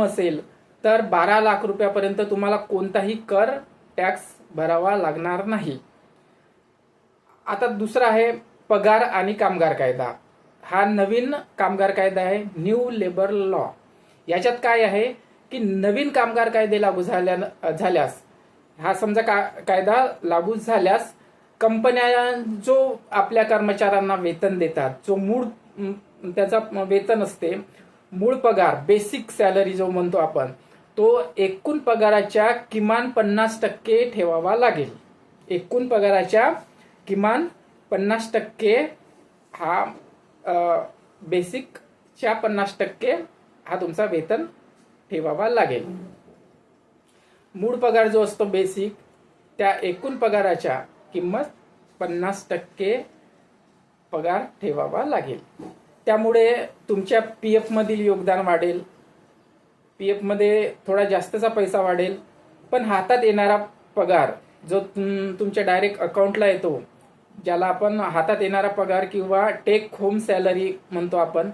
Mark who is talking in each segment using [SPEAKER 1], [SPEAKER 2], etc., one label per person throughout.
[SPEAKER 1] Income असेल तर 12 लाख रुपयापर्यंत तुम्हाला कोणताही कर टॅक्स भरावा लागणार नाही. आता दुसरा आहे पगार आणि कामगार कायदा. हा नवीन कामगार कायदा आहे, न्यू लेबर लॉ. याच्यात काय आहे की नवीन कामगार कायदे लागू झाल्यास हा समजा कायदा लागू झाल्यास कंपन्या जो आपल्या कर्मचाऱ्यांना वेतन देतात, जो मूळ त्याचा वेतन असते, मूळ पगार बेसिक सॅलरी जो म्हणतो आपण, तो एकूण पगाराच्या किमान 50% ठेवावा लागेल. एकूण पगाराच्या किमान 50% हा बेसिकच्या 50% हा तुमचा वेतन ठेवावा लागेल. मूळ पगार जो असतो बेसिक, त्या एकूण पगाराच्या किंमत 50% पगार ठेवावा लागेल. त्यामुळे तुमच्या पीएफ मधील योगदान वाढेल, पीएफ मध्ये थोडा जास्तचा पैसा वाढेल, पण हातात येणारा पगार जो तुमच्या डायरेक्ट अकाउंटला येतो, ज्याला आपण हातात येणारा पगार किंवा टेक होम सॅलरी म्हणतो आपण,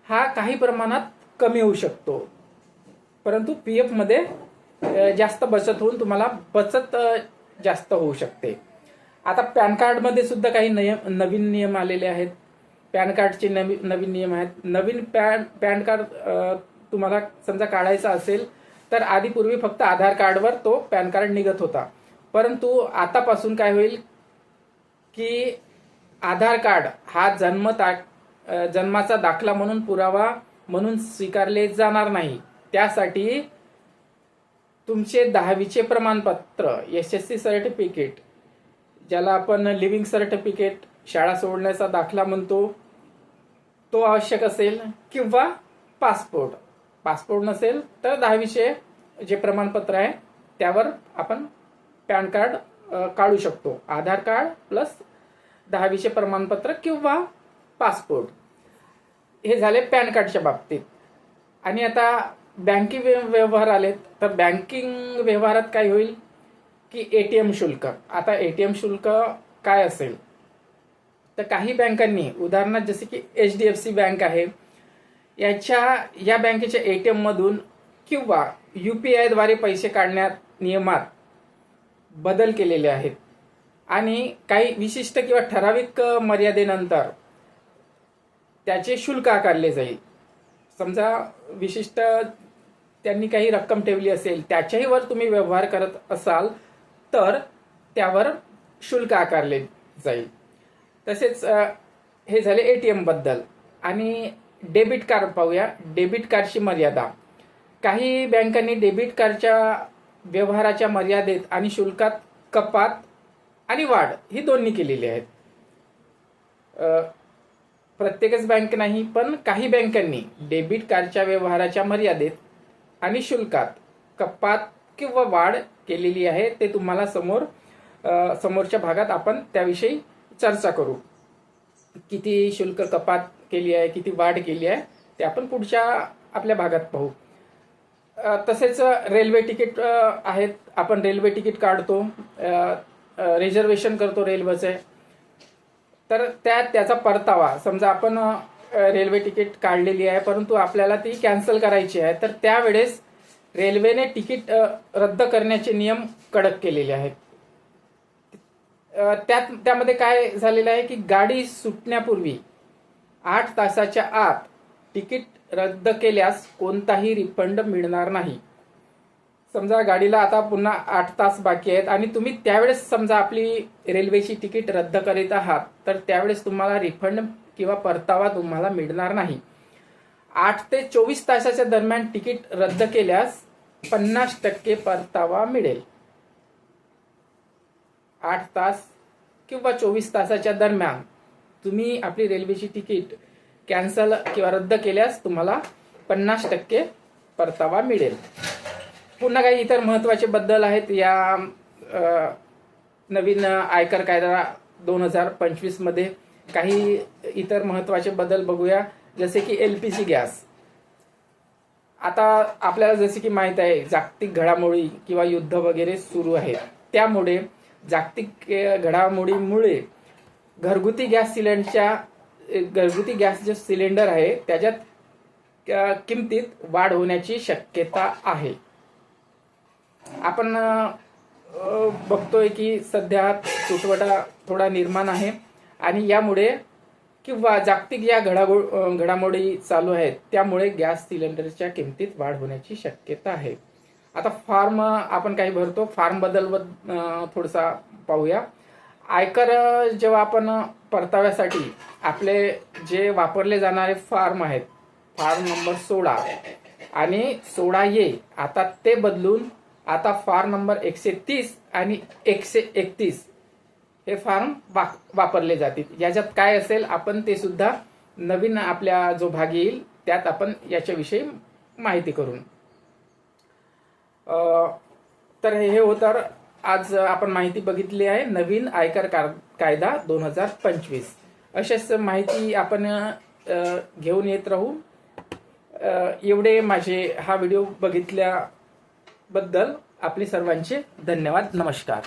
[SPEAKER 1] हा काही प्रमाणात कमी होऊ शकतो. परंतु पीएफ मध्ये जास्त बचत होऊन तुम्हाला बचत जास्त होऊ शकते. आता पॅन कार्ड मध्ये सुद्धा काही नवीन नियम आलेले आहेत. पॅन कार्डचे नवीन नियम आहेत. नवीन पॅन कार्ड तुम्हाला समजा काढायचा असेल तर आधी पूर्वी फक्त आधार कार्डवर तो पॅन कार्ड निघत होता. परंतु आतापासून काय होईल की आधार कार्ड हा जन्माचा दाखला म्हणून पुरावा म्हणून स्वीकारले जाणार नाही. त्यासाठी तुमचे 10वीचे प्रमाणपत्र, एसएससी सर्टिफिकेट, ज्याला आपण लिव्हिंग सर्टिफिकेट, शाळा सोडण्याचा दाखला म्हणतो, तो आवश्यक असेल, किंवा पासपोर्ट नसेल तर 10वीचे जे प्रमाणपत्र आहे त्यावर आपण पॅन कार्ड काढू शकतो. आधार कार्ड प्लस 10वीचे प्रमाणपत्र किंवा पासपोर्ट. हे झाले पॅन कार्डच्या बाबतीत. आणि आता बँकिंग व्यवहार आलेत. तर बँकिंग व्यवहारात काय होईल की एटीएम शुल्क. आता एटीएम शुल्क काय असेल तर काही बँकांनी, उदाहरणार्थ जसे की HDFC बँक आहे, या बँकेच्या एटीएम मधून किंवा UPI द्वारे पैसे काढण्यात नियमात बदल केलेले आहेत. आणि काही विशिष्ट किंवा ठराविक मर्यादेनंतर त्याचे शुल्क आकारले जाईल. समजा विशिष्ट त्यांनी काही रक्कम ठेवली असेल, त्याच्याही वर तुम्ही व्यवहार करत असाल तर त्यावर शुल्क आकारले जाईल. तसेच हे झाले एटीएम बद्दल. आणि डेबिट कार्ड पाहूया. डेबिट कार्डची मर्यादा. काही बँकांनी डेबिट कार्डच्या व्यवहाराच्या मर्यादेत आणि शुल्कात कपात आणि वाढ ही दोन्ही केलेली आहेत. प्रत्येकच बँक नाही, पण काही बँकांनी डेबिट कार्डच्या व्यवहाराच्या मर्यादेत आणि शुल्कात कपात किंवा वाढ केलेली आहे. ते तुम्हाला समोरच्या भागात आपण त्याविषयी चर्चा करू. किती शुल्क कपात केली आहे, किती वाढ केली आहे, ते आपण पुढच्या आपल्या भागात पाहू. तसेच रेल्वे तिकीट आहेत. आपण रेल्वे तिकीट काढतो, रिझर्वेशन करतो रेल्वेचे, तर त्याचा परतावा, समजा आपण रेल्वे तिकीट काढलेली आहे परंतु आपल्याला ती कॅन्सल करायची आहे, तर त्यावेळेस रेल्वेने तिकीट रद्द करण्याचे नियम कडक केलेले आहेत. त्यामध्ये काय झालेलं आहे की गाडी सुटण्यापूर्वी 8 तासाच्या आत तिकीट रद्द केल्यास कोणताही रिफंड मिळणार नाही. समजा गाडीला आता पुन्हा 8 तास बाकी आहेत आणि तुम्ही त्यावेळेस समजा आपली रेल्वेची तिकीट रद्द करीत आहात, तर त्यावेळेस तुम्हाला रिफंड किंवा परतावा तुम्हाला मिळणार नाही. 8 ते 24 तासाच्या दरम्यान तिकीट रद्द केल्यास 50% परतावा मिळेल. 8 तास किंवा 24 तासाच्या दरम्यान तुम्ही आपली रेल्वेची तिकीट कॅन्सल किंवा रद्द केल्यास तुम्हाला 50% परतावा मिळेल. पुन्हा काही इतर महत्त्वाचे बदल आहेत या नवीन आयकर कायदा 2025 मध्ये. काही इतर महत्त्वाचे बदल बघूया, जसे की LPG गॅस. आता आपल्याला जसे की माहित आहे, जागतिक घडामोडी किंवा युद्ध वगैरे सुरू आहेत. त्यामुळे जागतिक घडामोडीमुळे घरगुती गॅस जे सिलेंडर आहे त्याच्यात किमतीत वाढ होण्याची शक्यता आहे. आपण बघतोय की सध्या तुटवडा थोडा निर्माण आहे आणि यामुळे किंवा जागतिक या घडामोडी चालू आहेत त्यामुळे गॅस सिलेंडरच्या किमतीत वाढ होण्याची शक्यता आहे. आता फॉर्म आपण काही भरतो, फॉर्म बद्दल थोडासा पाहूया. आयकर जेव्हा आपण परताव्यासाठी आपले जे वापरले जाणारे फॉर्म आहेत, फॉर्म नंबर 16 आणि 16A, आता ते बदलून आता फॉर्म नंबर 130 आणि 131 हे फॉर्म वापरले जातील. याच्यात काय असेल आपण ते सुद्धा नवीन आपल्या जो भाग येईल त्यात आपण याच्याविषयी माहिती करून. तर हे होतं आज आपण माहिती बघितली आहे नवीन आयकर कायदा 2025. अशाच माहिती आपण घेऊन येत राहू. एवढे माझे हा व्हिडिओ बघितल्याबद्दल आपले सर्वांचे धन्यवाद. नमस्कार.